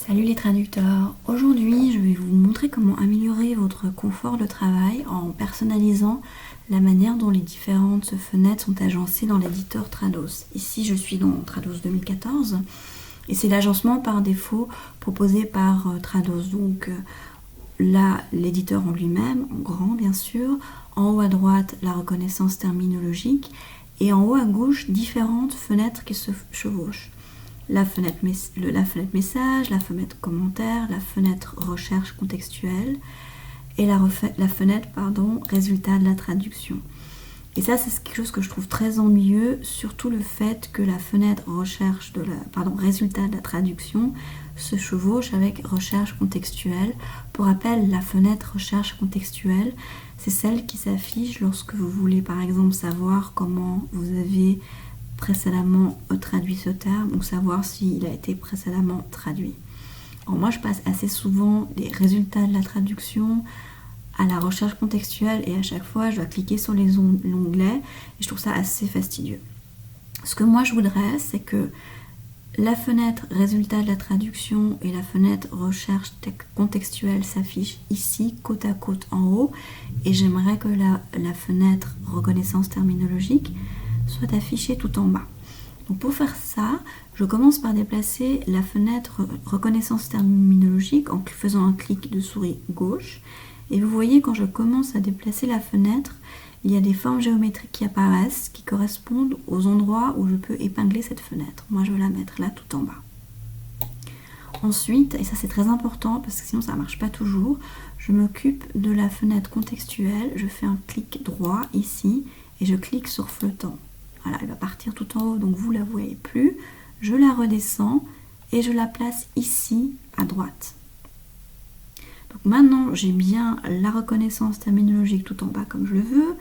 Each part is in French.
Salut les traducteurs, aujourd'hui je vais vous montrer comment améliorer votre confort de travail en personnalisant la manière dont les différentes fenêtres sont agencées dans l'éditeur Trados. Ici je suis dans Trados 2014 et c'est l'agencement par défaut proposé par Trados. Donc là l'éditeur en lui-même, en grand bien sûr, en haut à droite la reconnaissance terminologique et en haut à gauche différentes fenêtres qui se chevauchent. La fenêtre message, la fenêtre commentaire, la fenêtre recherche contextuelle et la fenêtre résultat de la traduction. Et ça, c'est quelque chose que je trouve très ennuyeux, surtout le fait que la fenêtre résultat de la traduction se chevauche avec recherche contextuelle. Pour rappel, la fenêtre recherche contextuelle, c'est celle qui s'affiche lorsque vous voulez par exemple savoir comment vous avez précédemment traduit ce terme ou savoir s'il a été précédemment traduit. Alors moi je passe assez souvent des résultats de la traduction à la recherche contextuelle et à chaque fois je dois cliquer sur les onglets et je trouve ça assez fastidieux. Ce que moi je voudrais, c'est que la fenêtre résultat de la traduction et la fenêtre recherche contextuelle s'affichent ici côte à côte en haut et j'aimerais que la fenêtre reconnaissance terminologique soit affichée tout en bas. Donc pour faire ça, je commence par déplacer la fenêtre reconnaissance terminologique en faisant un clic de souris gauche. Et vous voyez, quand je commence à déplacer la fenêtre, il y a des formes géométriques qui apparaissent, qui correspondent aux endroits où je peux épingler cette fenêtre. Moi, je vais la mettre là tout en bas. Ensuite, et ça c'est très important parce que sinon ça ne marche pas toujours, je m'occupe de la fenêtre contextuelle. Je fais un clic droit ici et je clique sur flottant. Voilà, elle va partir tout en haut, donc vous ne la voyez plus. Je la redescends et je la place ici à droite. Donc maintenant, j'ai bien la reconnaissance terminologique tout en bas comme je le veux,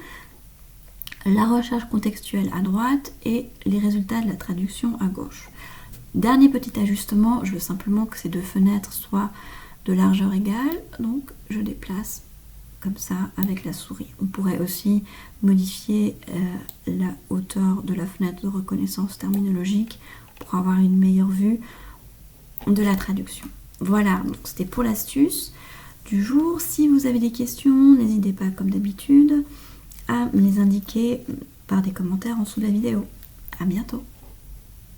la recherche contextuelle à droite et les résultats de la traduction à gauche. Dernier petit ajustement, je veux simplement que ces deux fenêtres soient de largeur égale, donc je déplace comme ça avec la souris. On pourrait aussi modifier la hauteur de la fenêtre de reconnaissance terminologique pour avoir une meilleure vue de la traduction. Voilà, donc c'était pour l'astuce du jour. Si vous avez des questions, n'hésitez pas comme d'habitude à me les indiquer par des commentaires en dessous de la vidéo. À bientôt.